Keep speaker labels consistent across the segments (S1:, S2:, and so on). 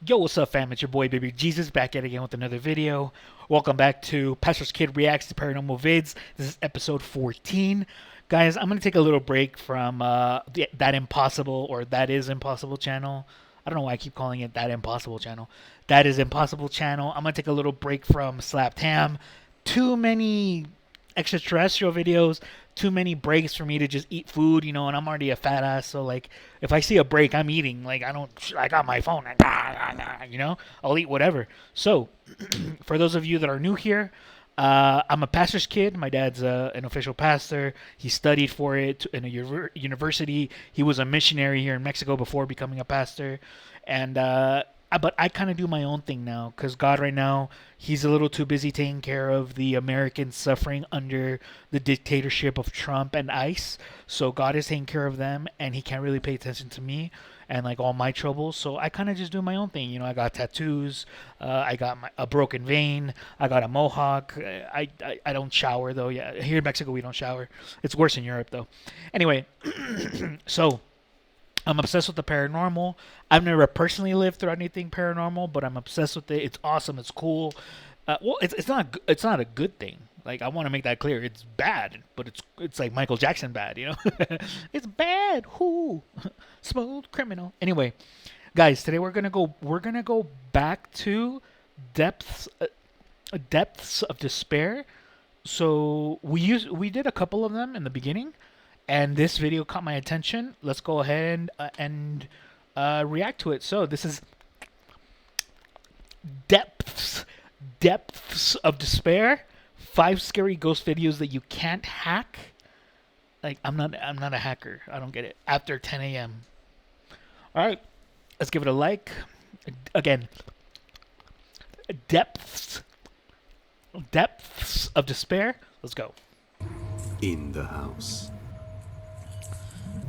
S1: Yo, what's up, fam? It's your boy, Baby Jesus, back at it again with another video. Welcome back to Pastor's Kid Reacts to Paranormal Vids. This is episode 14. Guys, I'm going to take a little break from That Impossible or That Is Impossible channel. I don't know why I keep calling it That Impossible channel. That Is Impossible channel. I'm going to take a little break from Slapped Ham. Too many extraterrestrial videos, too many breaks for me to just eat food, and I'm already a fat ass, so like if I see a break, I'm eating. Like I got my phone, I'll eat whatever. So, for those of you that are new here, I'm a pastor's kid. My dad's an official pastor. He studied for it in a university. He was a missionary here in Mexico before becoming a pastor, and but I kind of do my own thing now because God right now, he's a little too busy taking care of the Americans suffering under the dictatorship of Trump and ICE. So God is taking care of them, and he can't really pay attention to me and like all my troubles. So I kind of just do my own thing. I got tattoos. I got a broken vein. I got a mohawk. I don't shower though. Yeah, here in Mexico we don't shower. It's worse in Europe though. Anyway, so I'm obsessed with the paranormal. I've never personally lived through anything paranormal, but I'm obsessed with it. It's awesome. It's cool. Well, it's not a good thing. Like I want to make that clear. It's bad, but it's like Michael Jackson bad. It's bad. Who? Smooth criminal. Anyway, guys, today we're gonna go back to depths depths of despair. So we did a couple of them in the beginning, and this video caught my attention. Let's go ahead and react to it. So this is depths depths of despair. 5 scary ghost videos that you can't hack. Like I'm not a hacker. I don't get it. After 10 a.m. All right, let's give it a like. Again, depths depths of despair. Let's go.
S2: In the house.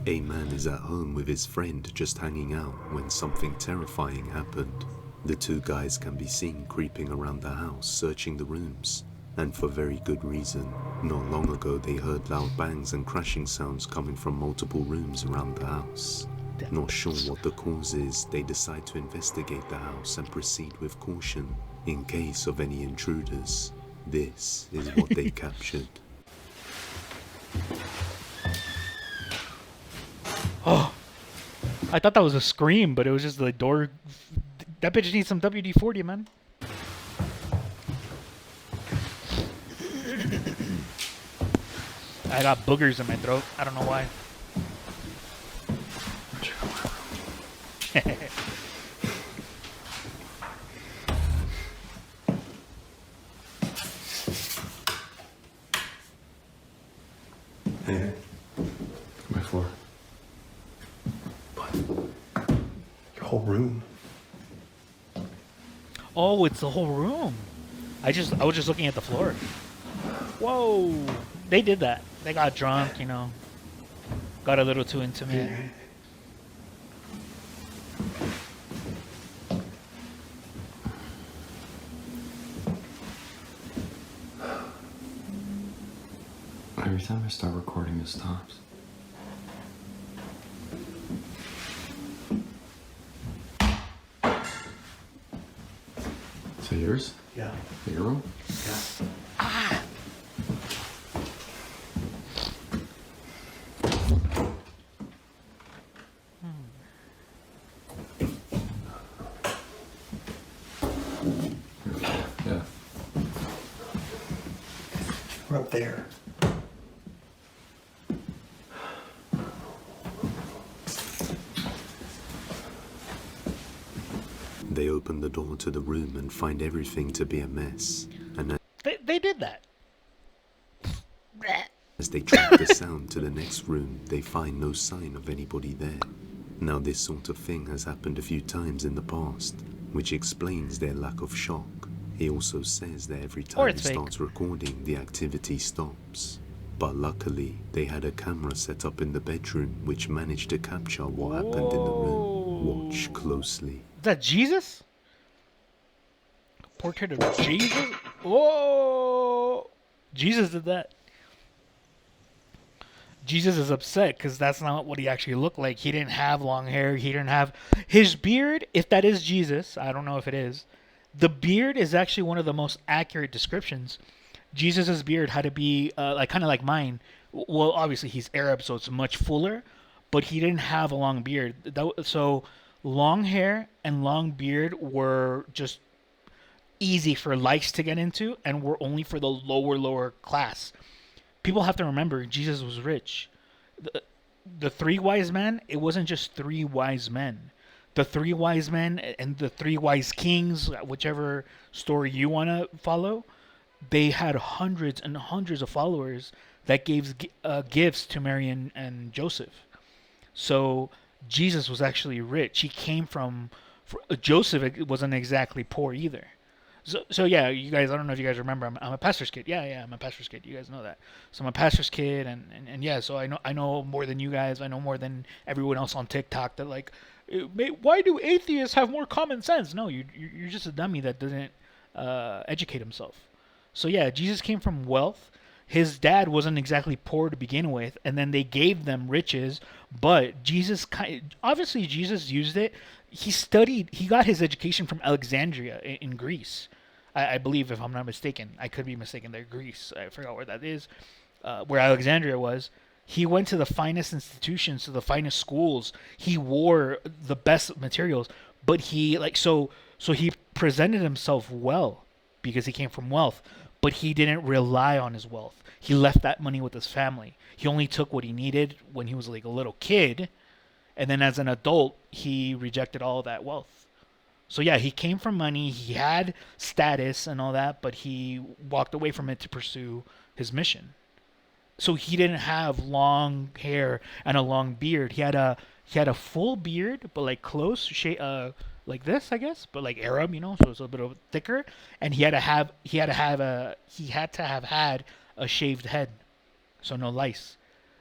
S2: A man is at home with his friend just hanging out when something terrifying happened. The two guys can be seen creeping around the house searching the rooms, and for very good reason. Not long ago they heard loud bangs and crashing sounds coming from multiple rooms around the house. Not sure what the cause is, they decide to investigate the house and proceed with caution in case of any intruders. This is what they captured.
S1: Oh, I thought that was a scream, but it was just the door. That bitch needs some WD-40, man. I got boogers in my throat. I don't know why.
S3: Hey, my floor. But your whole room.
S1: Oh, it's the whole room. I was just looking at the floor. Whoa, they did that. They got drunk, got a little too intimate.
S3: Every time I start recording, it stops. Is that yours?
S4: Yeah.
S3: Your room?
S4: Yeah.
S3: Yeah.
S4: We're up there.
S2: They open the door to the room and find everything to be a mess. And
S1: They did that.
S2: as they track the sound to the next room, they find no sign of anybody there. Now this sort of thing has happened a few times in the past, which explains their lack of shock. He also says that every time he starts recording, the activity stops. But luckily, they had a camera set up in the bedroom which managed to capture what happened in the room. Watch closely.
S1: Is that Jesus? Portrait of Jesus? Whoa! Jesus did that. Jesus is upset because that's not what he actually looked like. He didn't have long hair. He didn't have his beard. If that is Jesus, I don't know if it is. The beard is actually one of the most accurate descriptions. Jesus's beard had to be like kind of like mine. Well, obviously he's Arab, so it's much fuller, but he didn't have a long beard. So long hair and long beard were just easy for lice to get into, and were only for the lower class. People have to remember Jesus was rich. The three wise men, it wasn't just three wise men. The three wise men and the three wise kings, whichever story you want to follow, they had hundreds and hundreds of followers that gave gifts to Mary and Joseph. So Jesus was actually rich. He came from Joseph wasn't exactly poor either. So yeah, you guys. I don't know if you guys remember. I'm a pastor's kid. Yeah, I'm a pastor's kid. You guys know that. So I'm a pastor's kid, and yeah. So I know more than you guys. I know more than everyone else on TikTok. That like, why do atheists have more common sense? No, you're just a dummy that doesn't educate himself. So yeah, Jesus came from wealth. His dad wasn't exactly poor to begin with, and then they gave them riches. But obviously Jesus used it. He studied. He got his education from Alexandria in Greece, I believe, if I'm not mistaken. I could be mistaken. There, Greece. I forgot where that is. Where Alexandria was. He went to the finest institutions, to the finest schools. He wore the best materials, but so he presented himself well because he came from wealth, but he didn't rely on his wealth. He left that money with his family. He only took what he needed when he was like a little kid, and then as an adult, he rejected all of that wealth. So yeah, he came from money, he had status and all that, but he walked away from it to pursue his mission. So he didn't have long hair and a long beard. He had a full beard, but like like this, I guess, but like Arab, so it's a bit of thicker. And he had to have had a shaved head, so no lice.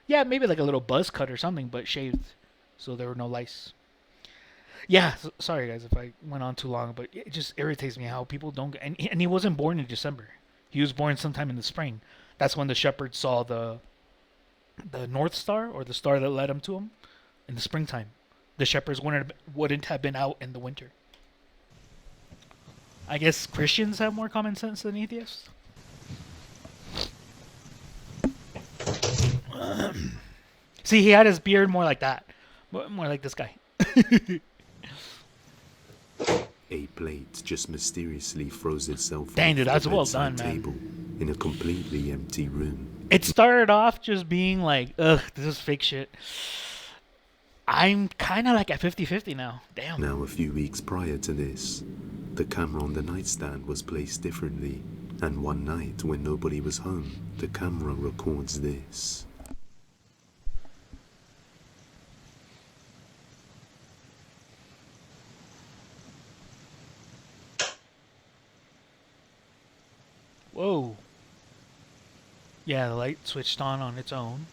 S1: Yeah, maybe like a little buzz cut or something, but shaved, so there were no lice. Yeah, sorry guys if I went on too long, but it just irritates me how people don't. And he wasn't born in December. He was born sometime in the spring. That's when the shepherds saw the North Star, or the star that led him to him, in the springtime. The shepherds wouldn't have been out in the winter. I guess Christians have more common sense than atheists. See, he had his beard more like that, more like this guy.
S2: A plate just mysteriously throws itself
S1: Dang,
S2: off
S1: dude, that's
S2: the
S1: well
S2: bedside
S1: done, man.
S2: table in a completely empty room.
S1: It started off just being like, ugh, this is fake shit. I'm kind of like at 50-50 now. Damn.
S2: Now, a few weeks prior to this, the camera on the nightstand was placed differently, and one night when nobody was home, the camera records this.
S1: Whoa. Yeah, the light switched on its own,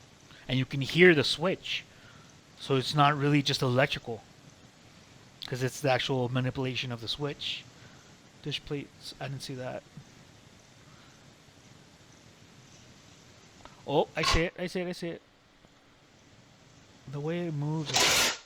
S1: and you can hear the switch. So it's not really just electrical, because it's the actual manipulation of the switch. Dish plates, I didn't see that. Oh, I see it. The way it moves,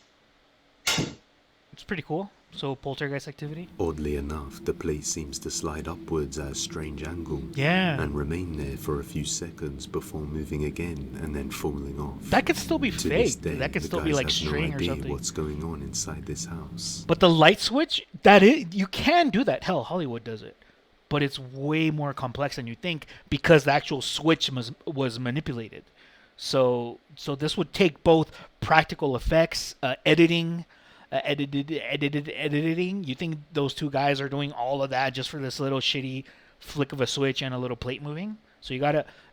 S1: it's pretty cool. So poltergeist activity.
S2: Oddly enough, the plate seems to slide upwards at a strange angle.
S1: Yeah.
S2: And remain there for a few seconds before moving again and then falling off.
S1: That could still be
S2: To this
S1: fake.
S2: day,
S1: That could
S2: the
S1: still be
S2: guys
S1: like
S2: have
S1: string
S2: no
S1: or
S2: idea
S1: something.
S2: what's going on inside this house.
S1: But the light switch, you can do that. Hell, Hollywood does it. But it's way more complex than you think, because the actual switch was manipulated. So this would take both practical effects, editing. Editing. You think those two guys are doing all of that just for this little shitty flick of a switch and a little plate moving? So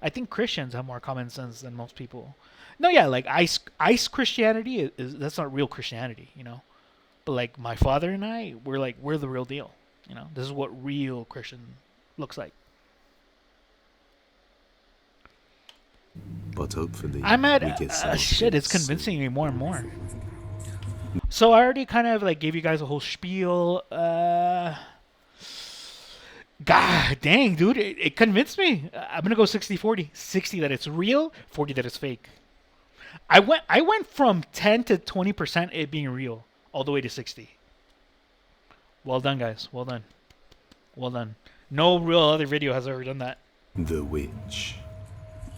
S1: I think Christians have more common sense than most people. No, yeah, like ice Christianity that's not real Christianity, But like my father and I, we're the real deal, This is what real Christian looks like.
S2: But hopefully,
S1: I'm at
S2: we get some
S1: shit. It's
S2: updates
S1: convincing me more and more. So I already kind of like gave you guys a whole spiel. God dang, dude, it convinced me. I'm gonna go 60-40. 60 that it's real, 40 that it's fake. I went from 10 to 20% it being real all the way to 60. Well done, guys. Well done. Well done. No real other video has ever done that.
S2: The Witch.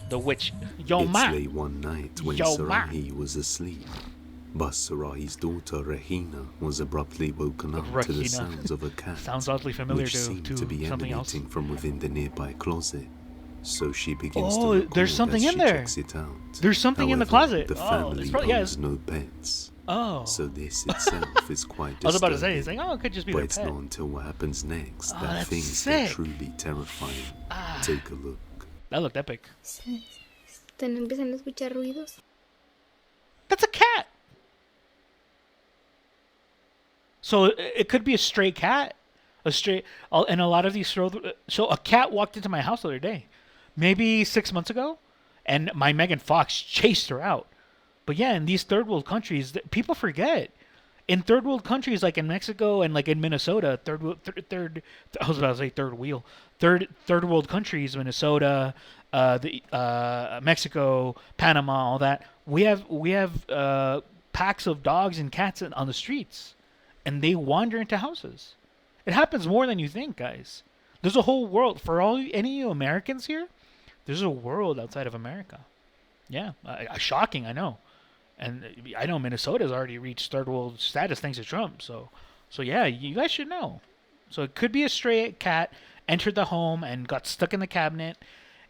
S1: The witch. Yo,
S2: It's
S1: ma.
S2: late one night when
S1: Yo, ma.
S2: Sarahi was asleep. But Sarahi's daughter Rahina was abruptly woken up to the
S1: Rahina.
S2: sounds of a cat,
S1: Sounds oddly familiar
S2: which seemed
S1: to
S2: to be
S1: something else.
S2: emanating from within the nearby closet. So she begins
S1: Oh,
S2: to record
S1: there's something
S2: as
S1: in
S2: she
S1: there.
S2: checks it out.
S1: There's something in the
S2: However,
S1: closet.
S2: The
S1: Oh,
S2: family
S1: it's probably,
S2: owns no pets.
S1: Oh.
S2: So this itself is quite
S1: I was about to
S2: disturbing.
S1: say, it's like, oh, it could just be
S2: But
S1: their
S2: it's
S1: pet.
S2: not until what happens next
S1: Oh,
S2: that
S1: that's
S2: things
S1: sick.
S2: get truly terrifying. Take a look.
S1: That looked epic.
S5: Están empezando a escuchar ruidos.
S1: That's a cat. So it could be a stray cat, and a lot of these so a cat walked into my house the other day, maybe 6 months ago, and my Megan Fox chased her out. But yeah, in these third world countries, people forget. In third world countries like in Mexico and like in Minnesota, third I was about to say third world countries, Minnesota, Mexico, Panama, all that. We have packs of dogs and cats on the streets, and they wander into houses. It happens more than you think, guys. There's a whole world for any of you Americans here. There's a world outside of America. Yeah, shocking, I know. And I know Minnesota's already reached third world status thanks to Trump. So yeah, you guys should know. So it could be a stray cat entered the home and got stuck in the cabinet.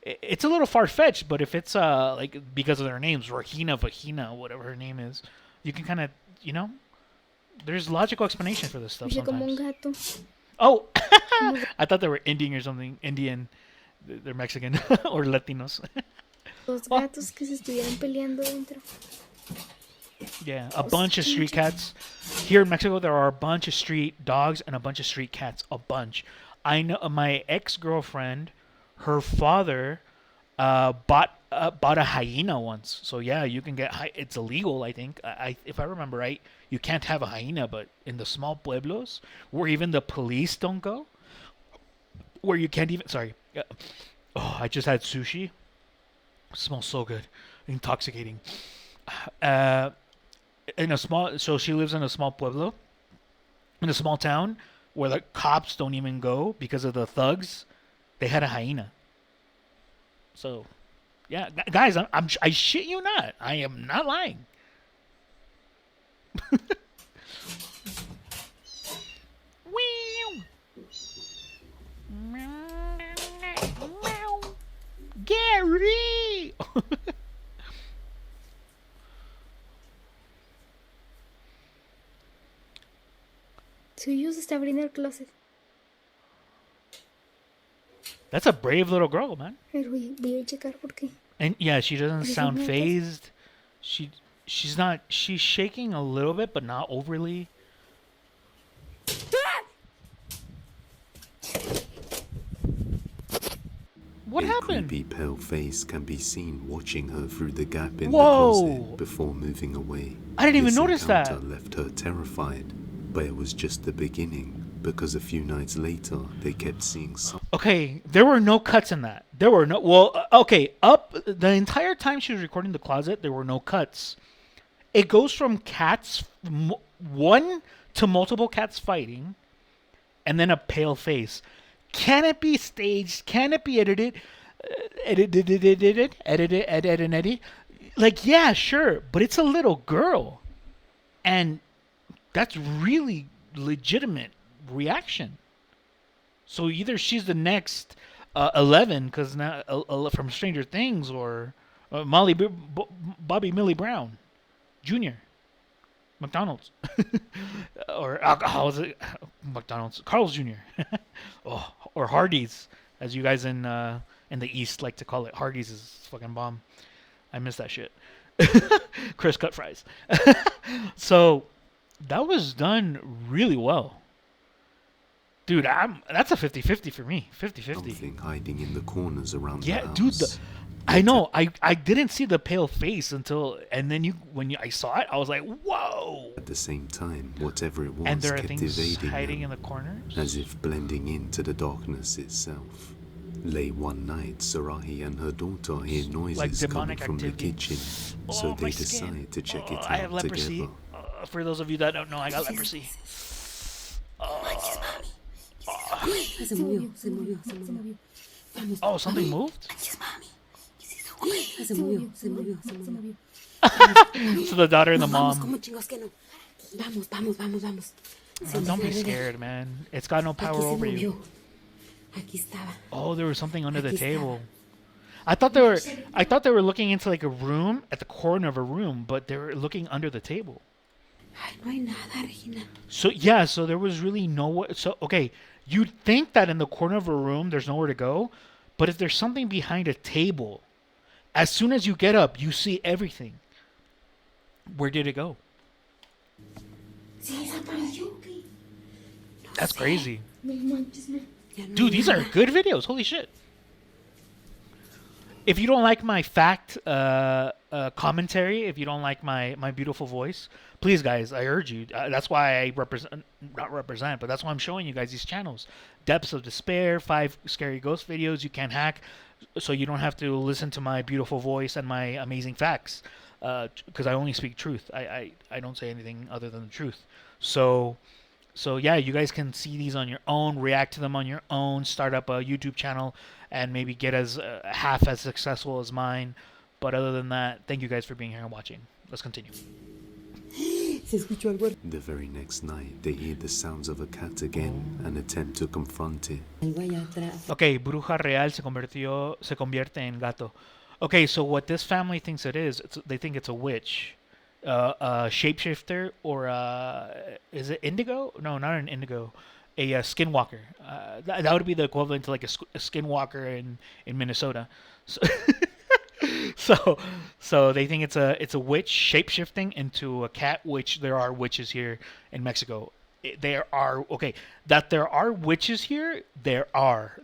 S1: It's a little far fetched, but if it's like because of their names, Rahina, Vahina, whatever her name is, you can kind of there's logical explanation for this stuff
S5: Oye, como un
S1: sometimes.
S5: gato.
S1: Oh, I thought they were Indian or something. Indian, they're Mexican or Latinos.
S5: Dos gatos que se estuvieran peleando dentro.
S1: Yeah, a bunch of street cats. Here in Mexico, there are a bunch of street dogs and a bunch of street cats. A bunch. I know my ex-girlfriend, her father, bought a hyena once. So yeah, you can get. It's illegal, I think. If I remember right, you can't have a hyena. But in the small pueblos, where even the police don't go, where you can't even. Sorry. Oh, I just had sushi. It smells so good, intoxicating. So she lives in a small pueblo, in a small town where the cops don't even go because of the thugs. They had a hyena. So, yeah, guys, I shit you not. I am not lying. Gary.
S5: Suyo se está abriendo el closet.
S1: That's a brave little girl, man.
S5: A ver, voy a checar por qué.
S1: And yeah, she doesn't
S5: Pero
S1: sound
S5: no,
S1: phased. She's not. She's shaking a little bit, but not overly. What
S2: a
S1: happened?
S2: creepy pale face can be seen watching her through the gap in
S1: Whoa.
S2: the closet before moving away.
S1: I didn't even
S2: This
S1: notice that.
S2: encounter left her terrified, but it was just the beginning, because a few nights later they kept seeing something.
S1: Okay, there were no cuts in that. There were no. Well, okay, up the entire time she was recording the closet, there were no cuts. It goes from cats, one to multiple cats fighting, and then a pale face. Can it be staged? Can it be edited? Edited. Like, yeah, sure, but it's a little girl, and that's really legitimate reaction. So either she's the next 11, because now from Stranger Things, or Bobby Millie Brown Jr. McDonald's or how was it? McDonald's Carl's Jr. Oh, or Hardee's, as you guys in the East like to call it. Hardee's is fucking bomb. I miss that shit. Crisp cut fries. So that was done really well. Dude, that's a 50-50 for me. 50-50.
S2: Something hiding in the corners around
S1: Yeah,
S2: the house.
S1: dude, I know. I didn't see the pale face until, and then I saw it, I was like, whoa.
S2: At the same time, whatever it was
S1: And there are
S2: kept
S1: things
S2: evading
S1: hiding
S2: them,
S1: in the corners.
S2: as if blending into the darkness itself. Late one night, Sarahi and her daughter hear noises coming
S1: demonic
S2: from the
S1: activity.
S2: kitchen,
S1: Oh,
S2: so they
S1: my skin.
S2: decide to check it
S1: I have
S2: out
S1: leprosy.
S2: together.
S1: For those of you that don't know, I got leprosy.
S6: Se movió, se movió, se movió. Vamos.
S1: Oh, something moved?
S6: Se movió, se movió, se movió.
S1: So the daughter and the
S6: Vamos,
S1: mom.
S6: como chingos que no. Vamos, vamos, vamos, vamos.
S1: Don't be scared, man. It's got no power
S6: Aquí se
S1: over
S6: movió.
S1: you.
S6: Aquí estaba.
S1: Oh, there was something under the
S6: Aquí
S1: table. I thought they were looking into like a room at the corner of a room, but they were looking under the table.
S6: Ay, no hay nada, Regina.
S1: So yeah, so there was really nowhere. So okay, you'd think that in the corner of a room there's nowhere to go, but if there's something behind a table, as soon as you get up, you see everything. Where did it go?
S6: Se desapareció.
S1: That's crazy.
S5: No manches, man.
S6: Ya no
S1: Dude,
S6: hay
S1: these are
S6: nada.
S1: good videos. Holy shit. If you don't like my fact commentary, if you don't like my beautiful voice, please, guys, I urge you. That's why I not represent, but that's why I'm showing you guys these channels. Depths of Despair, 5 scary ghost videos you can hack, so you don't have to listen to my beautiful voice and my amazing facts, because I only speak truth. I don't say anything other than the truth. So yeah, you guys can see these on your own, react to them on your own, start up a YouTube channel, and maybe get as half as successful as mine. But other than that, thank you guys for being here and watching. Let's continue.
S6: Se escuchó algo
S2: The very next night, they hear the sounds of a cat again and attempt to confront it.
S6: allá atrás.
S1: Okay, bruja real se convierte en gato. Okay, so what this family thinks it is, they think it's a witch, a shapeshifter, or is it indigo? No, not an indigo. A skinwalker. That would be the equivalent to like a skinwalker in Minnesota. So, so they think it's a witch shapeshifting into a cat, which there are witches here in Mexico. There are that there are witches here. There are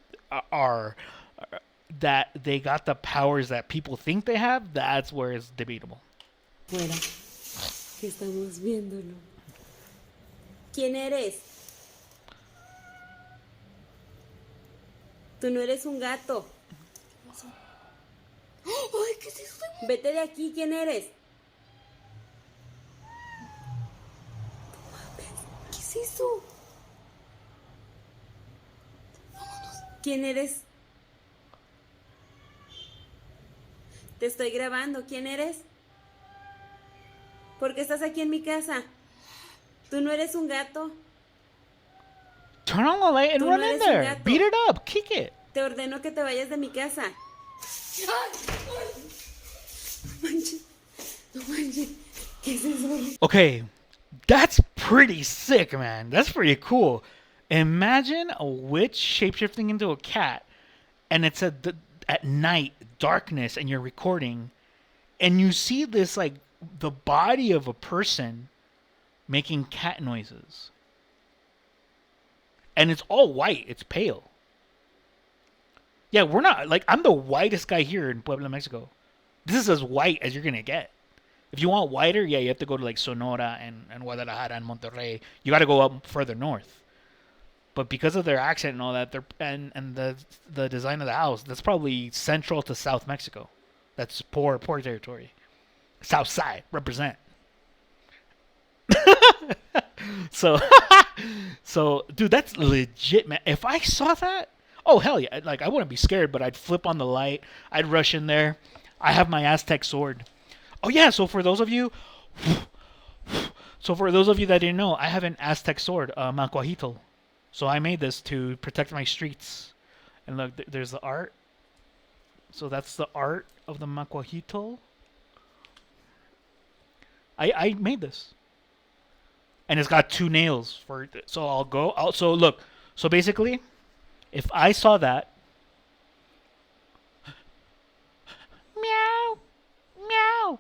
S1: that they got the powers that people think they have. That's where it's debatable.
S6: Fuera. Que estamos viéndolo. ¿Quién eres? Tú no eres un gato.
S5: Ay, ¿qué es eso?
S6: Vete de aquí, ¿quién eres?
S5: ¿Qué es eso?
S6: ¿Quién eres? Te estoy grabando, ¿quién eres? ¿Por qué estás aquí en mi casa? Tú no eres un gato.
S1: Turn on the light and
S6: Tú
S1: run
S6: no
S1: in
S6: eres un
S1: there.
S6: gato.
S1: Beat it up. Kick it.
S6: Te ordeno que te vayas de mi casa. No manches. No manches. ¿Qué es eso?
S1: Okay, that's pretty sick, man. That's pretty cool. Imagine a witch shapeshifting into a cat, and it's at night, darkness, and you're recording, and you see this like the body of a person making cat noises, and it's all white. It's pale. Yeah, we're not like I'm the whitest guy here in Puebla, Mexico. This is as white as you're gonna get. If you want whiter, yeah, you have to go to like Sonora and Guadalajara and Monterrey. You got to go up further north. But because of their accent and all that, and the design of the house, that's probably central to South Mexico. That's poor territory. South side, represent. So, dude, that's legit, man. If I saw that, oh hell yeah! Like I wouldn't be scared, but I'd flip on the light. I'd rush in there. I have my Aztec sword. Oh yeah, so for those of you that didn't know, I have an Aztec sword, Macuajito. So I made this to protect my streets. And look, there's the art. So that's the art of the Macuajito. I made this. And it's got 2 nails for it. So so look. So basically, if I saw that, meow, meow,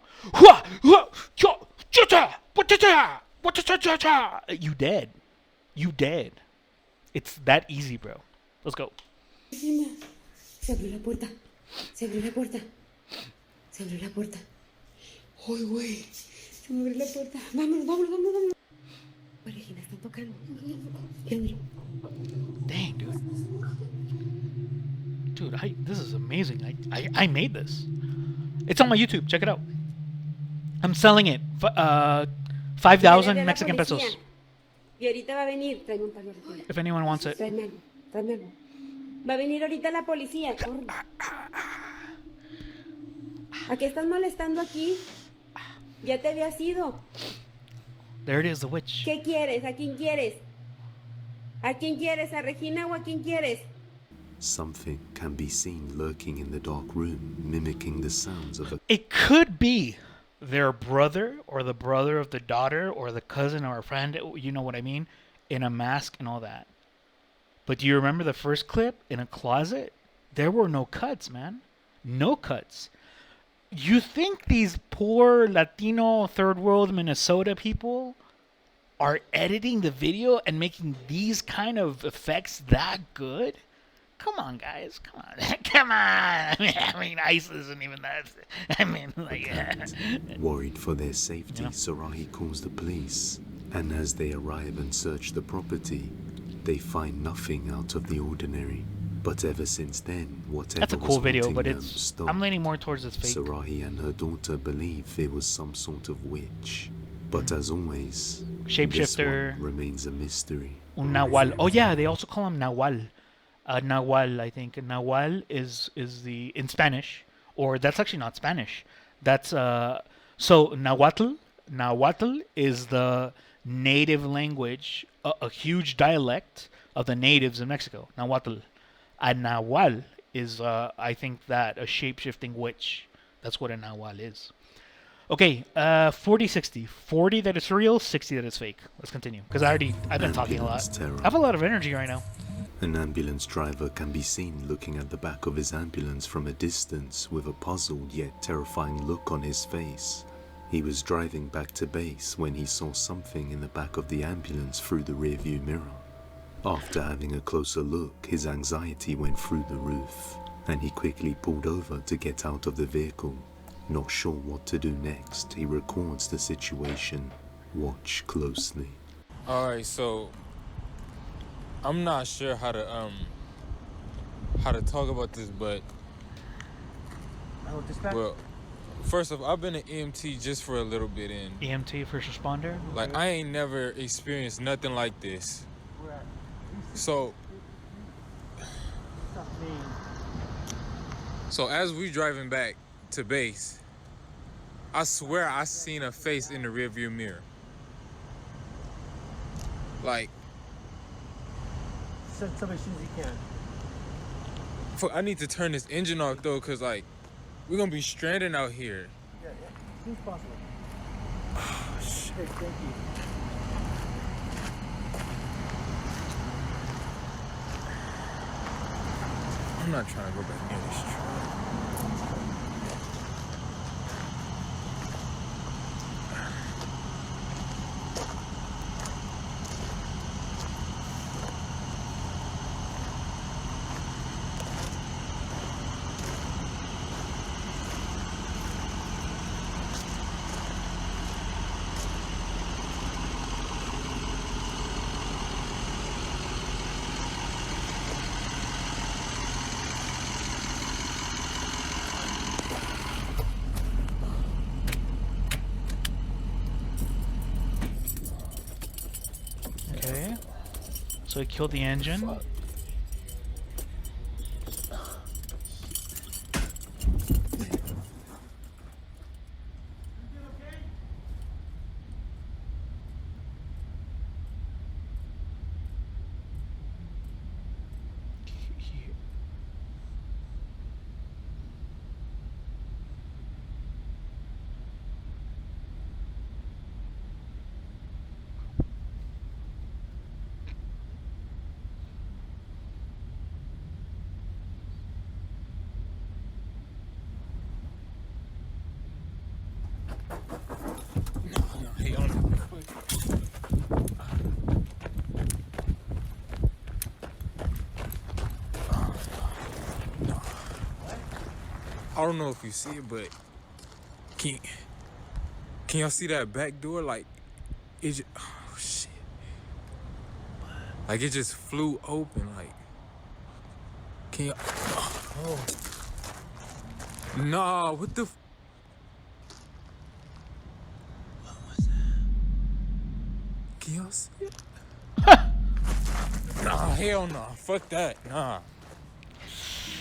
S1: you dead. You dead. It's that easy, bro. Let's go.
S6: Se abrió la puerta. Se abrió la puerta. Se abrió la puerta. Ay, güey. Se me abrió la puerta. Vámonos, vámonos, vámonos, vámonos. Regina, están tocando. Prendelo.
S1: Dang, Dude, this is amazing. I made this. It's on my YouTube. Check it out. I'm selling it. 5,000 Mexican pesos.
S6: Y ahorita va a venir. Tráeme un palo.
S1: If anyone wants it.
S6: Tráeme algo. Tráeme algo. Va a venir ahorita la policía. Corre. ¿A qué estás molestando aquí? Ya te habías ido.
S1: There it is, the witch.
S6: ¿Qué quieres? ¿A quién quieres? ¿A quién quieres? ¿A Regina o a quién quieres?
S2: Something can be seen lurking in the dark room, mimicking the sounds of a
S1: It could be their brother or the brother of the daughter or the cousin or a friend, you know what I mean, in a mask and all that. But do you remember the first clip in a closet? There were no cuts, man. No cuts. You think these poor Latino third world Minnesota people are editing the video and making these kind of effects that good? Come on, guys. Come on. Come on. I mean, ICE isn't even that. I mean, like...
S2: Worried for their safety,
S1: Yeah.
S2: Sarahi calls the police. And as they arrive and search the property, they find nothing out of the ordinary. But ever since then, whatever
S1: That's a cool
S2: was
S1: video,
S2: haunting
S1: but
S2: them
S1: it's...
S2: stopped.
S1: I'm leaning more towards it's fake.
S2: Sarahi and her daughter believe it was some sort of witch. But as always, this
S1: Shapeshifter.
S2: one remains a mystery.
S1: Un Nahual. Oh, yeah, they also call him Nahual. Nahual, I think. Nahual is the... In Spanish. Or that's actually not Spanish. That's... So, Nahuatl is the native language, a huge dialect of the natives in Mexico. Nahuatl. And Nahual is, I think that, a shape-shifting witch. That's what a Nahual is. Okay, 40-60. 40 that it's real, 60 that it's fake. Let's continue. Because I've been talking a lot.
S2: Ambulance terror.
S1: I have a lot of energy right now.
S2: An ambulance driver can be seen looking at the back of his ambulance from a distance with a puzzled yet terrifying look on his face. He was driving back to base when he saw something in the back of the ambulance through the rearview mirror. After having a closer look, his anxiety went through the roof, and he quickly pulled over to get out of the vehicle. Not sure what to do next, he records the situation. Watch closely.
S7: Alright, so I'm not sure how to talk about this, but well, first off, I've been an EMT just for a little bit, and
S1: EMT, first responder.
S7: like I ain't never experienced nothing like this. So as we driving back to base, I swear I seen a face in the rearview mirror. Like,
S8: Send somebody as soon as you can.
S7: fuck, I need to turn this engine off though, cause like we're gonna be stranded out here.
S8: Yeah, as soon as possible. Hey, thank you.
S7: I'm not trying to go back near this truck.
S1: Okay. So he killed the engine.
S7: Hey, on it. I don't know if you see it, but can y'all see that back door? Like, it just, oh shit. Like it just flew open. Like, can y'all? Oh. Nah, what the? What was that? Can y'all see it? Nah, hell nah. Fuck that. Nah.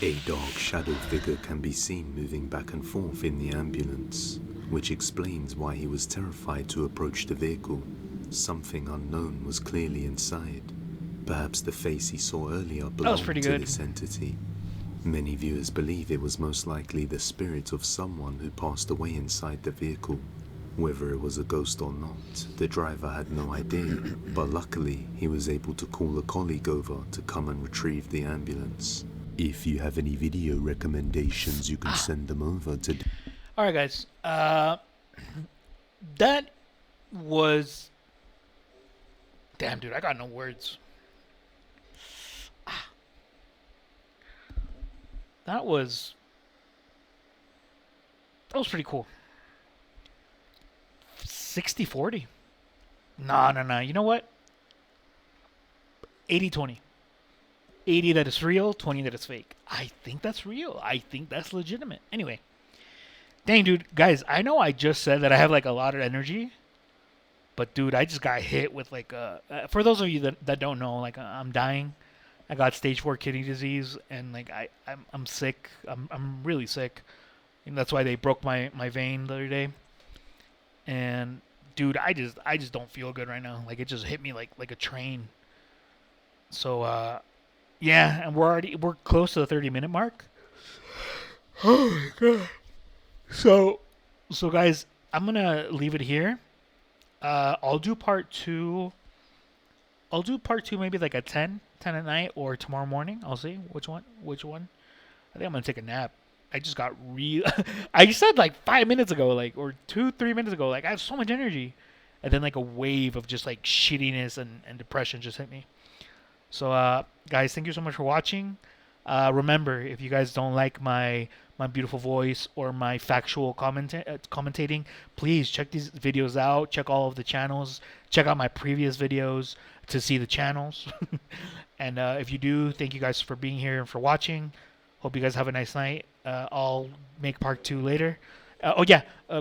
S2: A dark shadow figure can be seen moving back and forth in the ambulance, which explains why he was terrified to approach the vehicle. Something unknown was clearly inside. Perhaps the face he saw earlier
S1: was
S2: belonged
S1: pretty
S2: to
S1: good.
S2: this entity. Many viewers believe it was most likely the spirit of someone who passed away inside the vehicle. Whether it was a ghost or not, the driver had no idea, but luckily he was able to call a colleague over to come and retrieve the ambulance. If you have any video recommendations, you can send them over to...
S1: Alright, guys. That was... Damn, dude, I got no words. That was pretty cool. 60-40. No. You know what? 80-20. 80 that is real, 20 that is fake. I think that's real. I think that's legitimate. Anyway. Dang, dude. Guys, I know I just said that I have like a lot of energy. But, dude, I just got hit with like for those of you that don't know, like I'm dying. I got stage 4 kidney disease. And like I'm sick. I'm really sick. And that's why they broke my vein the other day. And, dude, I just don't feel good right now. Like it just hit me like a train. So, yeah, and we're close to the 30-minute mark. Oh my god. So guys, I'm gonna leave it here. I'll do part 2. I'll do part 2 maybe like at 10 at night or tomorrow morning. I'll see which one. I think I'm gonna take a nap. I just got real. I said like 5 minutes ago, like or 2-3 minutes ago, like I have so much energy, and then like a wave of just like shittiness and depression just hit me. So, guys, thank you so much for watching. Remember, if you guys don't like my beautiful voice or my factual commentating, please check these videos out. Check all of the channels. Check out my previous videos to see the channels. And if you do, thank you guys for being here and for watching. Hope you guys have a nice night. I'll make part 2 later.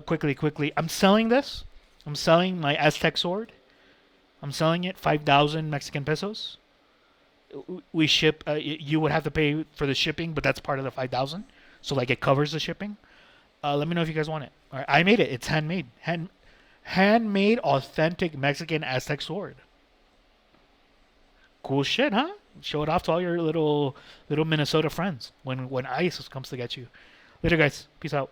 S1: Quickly. I'm selling this. I'm selling my Aztec sword. I'm selling it 5,000 Mexican pesos. We ship. You would have to pay for the shipping, but that's part of the 5,000. So like it covers the shipping. Let me know if you guys want it. All right, I made it. It's handmade. Handmade, authentic Mexican Aztec sword. Cool shit, huh? Show it off to all your little Minnesota friends when ICE comes to get you. Later, guys. Peace out.